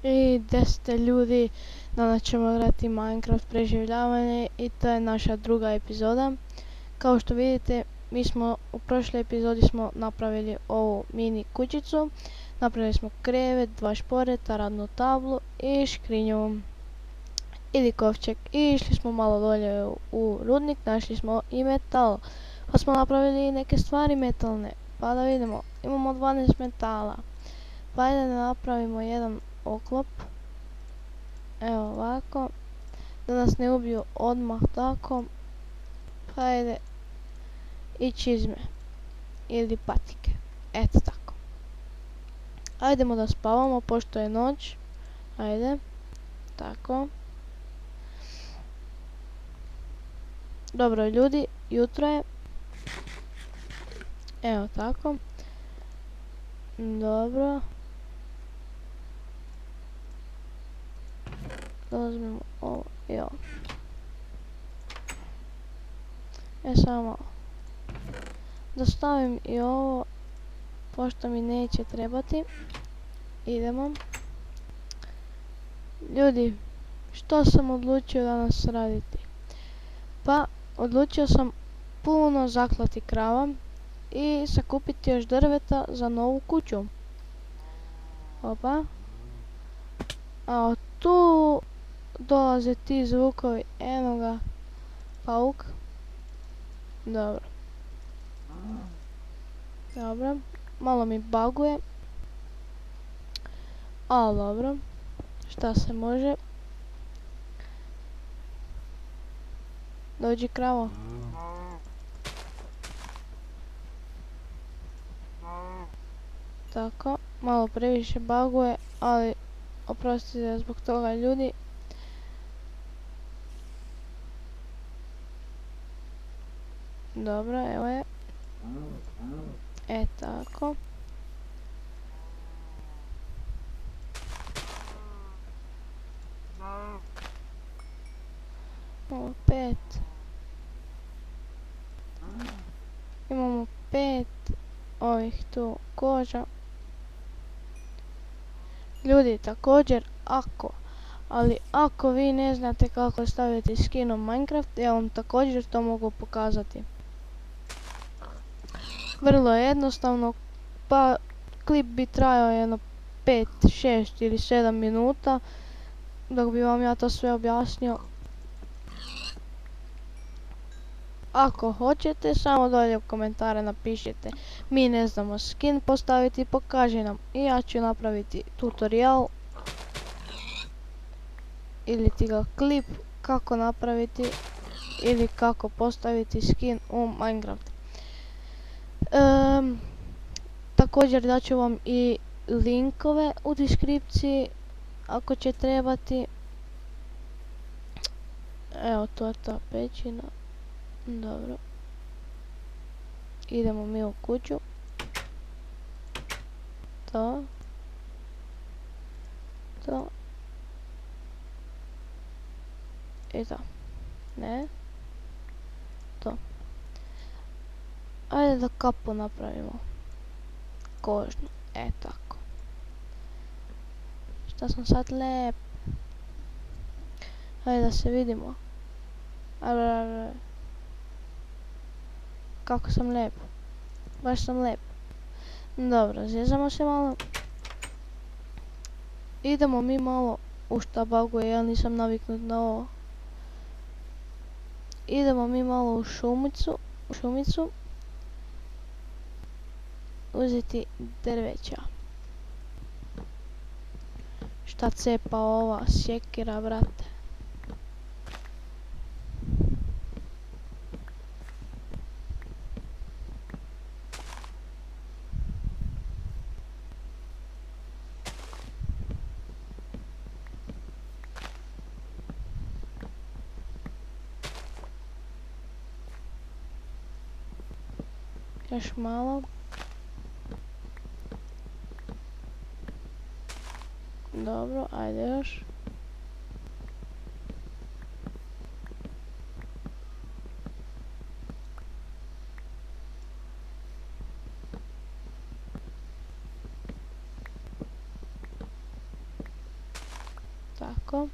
I 10 ljudi, danas ćemo igrati Minecraft preživljavanje i to je naša druga epizoda. Kao što vidite, mi smo u prošloj epizodi smo napravili ovu mini kućicu. Napravili smo krevet, 2 šporeta, radnu tablu i škrinju ili kovčeg. I išli smo malo dolje u rudnik, našli smo i metal. Pa smo napravili neke stvari metalne. Pa da vidimo, imamo 12 metala. Pa ajde da napravimo jedan oklop. Evo ovako. Da nas ne ubiju odmah tako. Pa ajde. I čizme. Ili patike. Eto tako. Ajdemo da spavamo pošto je noć. Ajde. Tako. Dobro ljudi, jutro je. Evo tako. Dobro. Da uzmemo ovo i ovo. Samo malo. Da stavim i ovo, pošto mi neće trebati. Idemo. Ljudi, što sam odlučio danas raditi? Pa, odlučio sam puno zaklati krava i sakupiti još drveta za novu kuću. Opa. A tu dolaze ti zvukovi, eno ga, pauk. Dobro. Dobro, malo mi baguje. Ali dobro, šta se može. Dođi kravo. Tako, malo previše baguje, ali oprostite zbog toga ljudi. Dobro, evo je. Tako. Imamo 5. Imamo 5 ovih tu koža. Ljudi, također ako vi ne znate kako staviti skin u Minecraft, ja vam također to mogu pokazati. Vrlo je jednostavno, pa klip bi trajao jedno 5, 6 ili 7 minuta, dok bi vam ja to sve objasnio. Ako hoćete, samo dolje u komentare napišite mi ne znamo skin postaviti, pokaži nam i ja ću napraviti tutorial ili ti ga klip kako napraviti ili kako postaviti skin u Minecraft. Također daću vam i linkove u deskripciji ako će trebati. Evo to je ta pećina. Dobro. Idemo mi u kuću. To. I to. Ne. To. Ajde da kapu napravimo. Kožnu. Tako. Šta sam sad lep. Ajde da se vidimo. Kako sam lep. Baš sam lep. Dobro, zjezamo se malo. Idemo mi malo u šta baguje, ja nisam naviknut na ovo. Idemo mi malo u šumicu. Uzeti drveća. Šta cepa ova sjekira, brate. Još malo. Dobro, ajde još. Tako.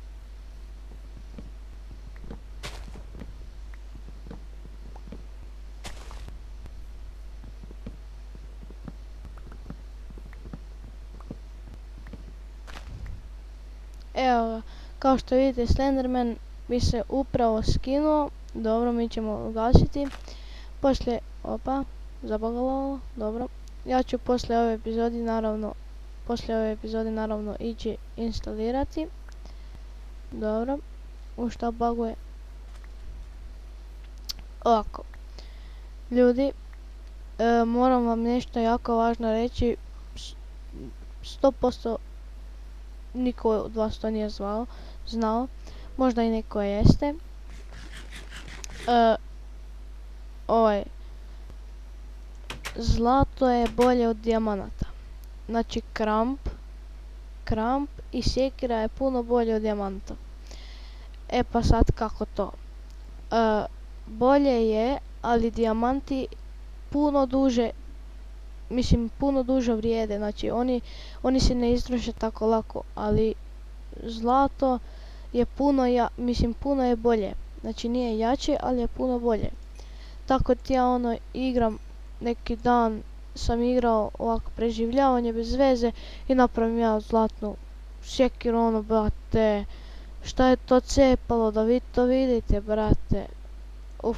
Evo ga, kao što vidite Slenderman bi se upravo skinuo. Dobro, mi ćemo ugasiti. Poslije, opa, zabagalo, dobro. Ja ću poslije ove epizode naravno ići instalirati. Dobro, u šta baguje? Ovako, ljudi, moram vam nešto jako važno reći. 100% niko od vas to nije znao, možda i neko jeste. Zlato je bolje od dijamanata. Znači kramp i sjekira je puno bolje od dijamanta. E pa sad kako to? Bolje je, ali dijamanti puno duže vrijede. Znači oni se ne istroše tako lako, ali zlato je puno je bolje. Znači nije jače, ali je puno bolje. Tako ti ja igram, neki dan sam igrao ovako preživljavanje bez veze i napravim ja zlatnu sjekiru, brate. Šta je to cepalo, da vi to vidite, brate. Uf.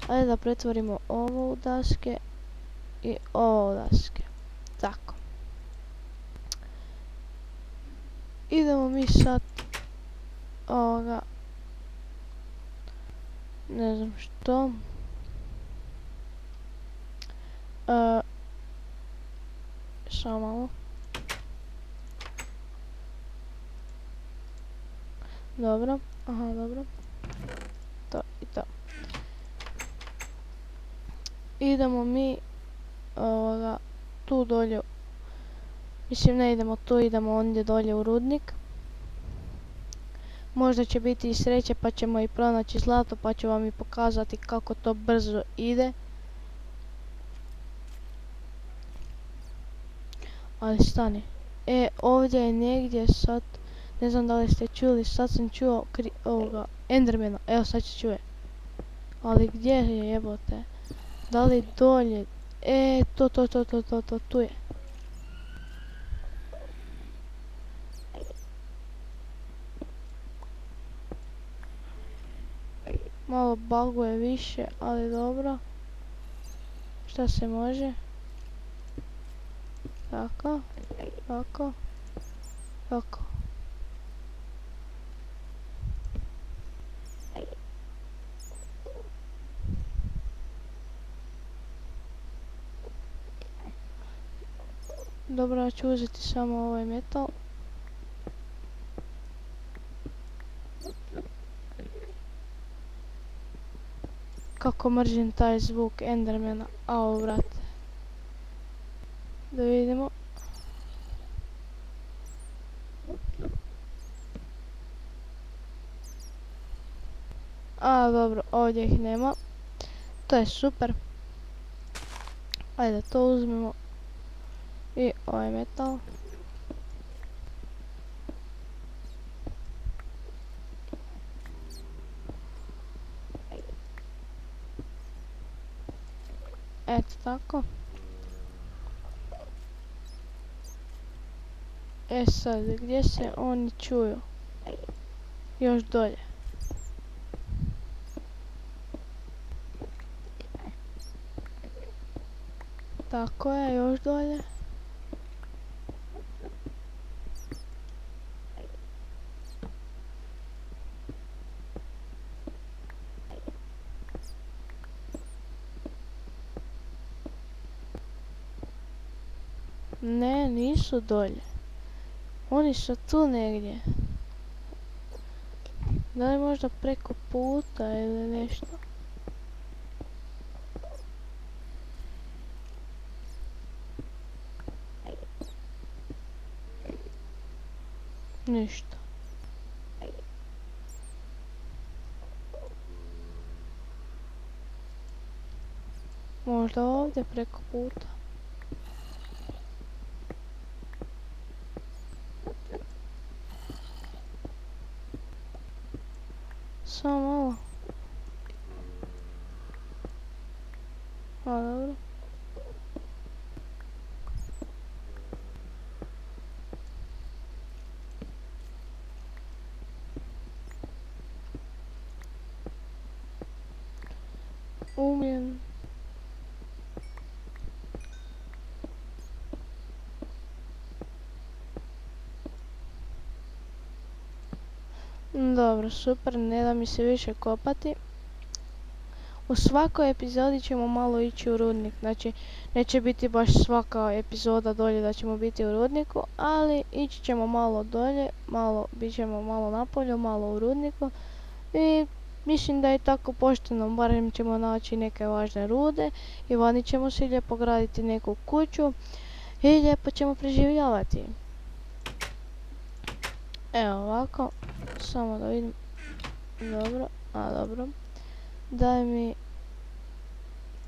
Ajde da pretvorimo ovo u daske i ovo u daske. Tako. Idemo mi sad ovoga, ne znam što. Samo malo. Dobro, aha, dobro. To i to. Idemo mi tu dolje. Mislim, ne idemo tu, idemo ondje dolje u rudnik. Možda će biti i sreće pa ćemo i pronaći zlato, pa ću vam i pokazati kako to brzo ide. Ali stani. Ovdje je negdje sad, ne znam da li ste čuli, sad sam čuo Endermana, evo sad se čuje. Ali gdje je, jebote? Da li dolje? Tu je. Malo baguje više, ali dobro. Šta se može? Tako. Dobro, ja ću uzeti samo ovaj metal. Kako mrzim taj zvuk Endermana, ao brate. Da vidimo. A dobro, ovdje ih nema. To je super. Ajde, to uzmemo. I ovaj metal. Eto tako. Sad, gdje se oni čuju? Još dolje. Tako je, još dolje. Ne, nisu dolje. Oni su tu negdje. Da li možda preko puta ili nešto? Ništa. Možda ovdje preko puta. A, dobro. Umijem. Dobro, super, ne da mi se više kopati. U svakoj epizodi ćemo malo ići u rudnik, znači neće biti baš svaka epizoda dolje da ćemo biti u rudniku, ali ići ćemo malo dolje, bit ćemo malo na polju, malo u rudniku i mislim da je tako pošteno, barem ćemo naći neke važne rude i vani ćemo si lijepo graditi neku kuću i lijepo ćemo preživljavati. Evo ovako, samo da vidim, dobro, dobro, daj mi,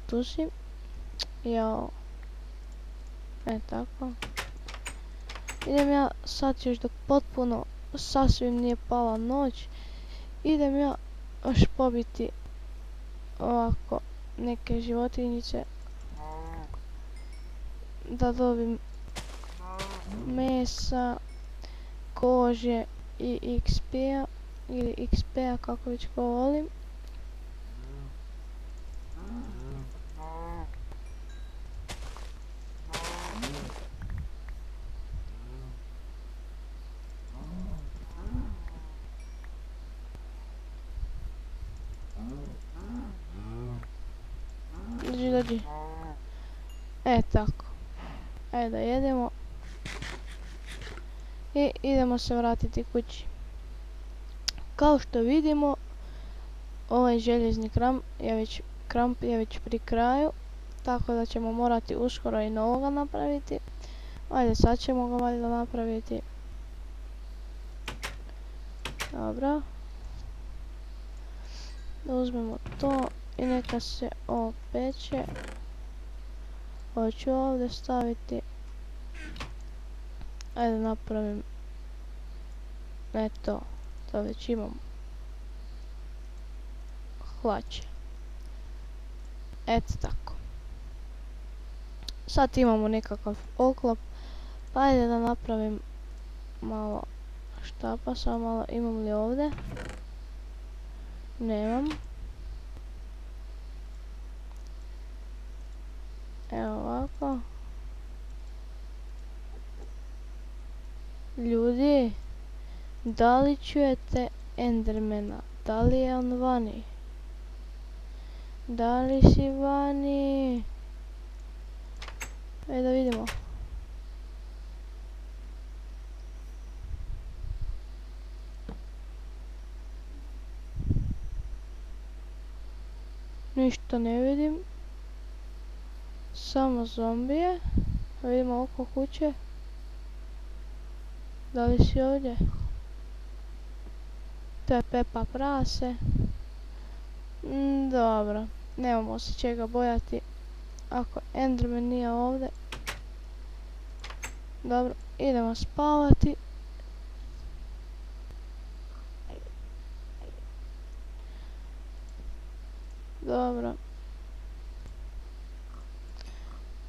tu si, jao, tako, idem ja sad još dok potpuno sasvim nije pala noć, idem ja još pobiti ovako neke životinjice da dobim mesa, kože i XP-a ili XP-a kako već ko volim. Dođi. Tako. Ajde da jedemo. I idemo se vratiti kući. Kao što vidimo, ovaj željezni kramp je već pri kraju. Tako da ćemo morati uskoro i novoga napraviti. Ajde, sad ćemo ga valjda napraviti. Dobro. Da uzmemo to i neka se opeče. Ovo ću ovdje staviti. Ajde napravim. Eto, to već imam. Hlače. Eto tako. Sad imamo nekakav oklop. Pa ajde da napravim malo štapa, samo malo, imam li ovdje? Nemam. Evo ovako. Ljudi, da li čujete Endermana? Da li je on vani? Da li si vani? Ajde da vidimo. Ništa ne vidim. Samo zombije. Vidimo oko kuće. Da li si ovdje? To je Pepa prase. Dobro. Nemamo se čega bojati. Ako Enderman nije ovdje. Dobro. Idemo spavati. Dobro.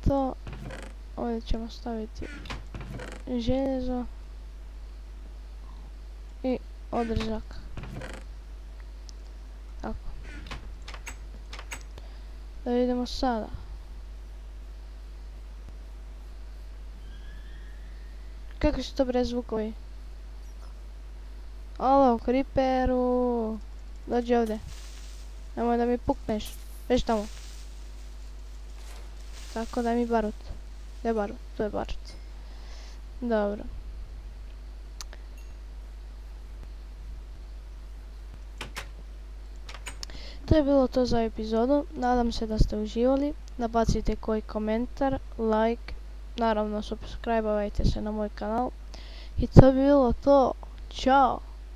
To. Ovdje ćemo staviti željezo. I održak. Tako. Da vidimo sada. Kakvi su to bre zvukovi? Alo, Creeperu. Dođi ovdje. Nemoj da mi pukneš. Već tamo. Tako, daj mi barut. Gdje je barut? Tu je barut. Dobro. To je bilo to za epizodu. Nadam se da ste uživali. Nabacite koji komentar, like. Naravno, subscribe-ovajte se na moj kanal. I to je bilo to. Ćao!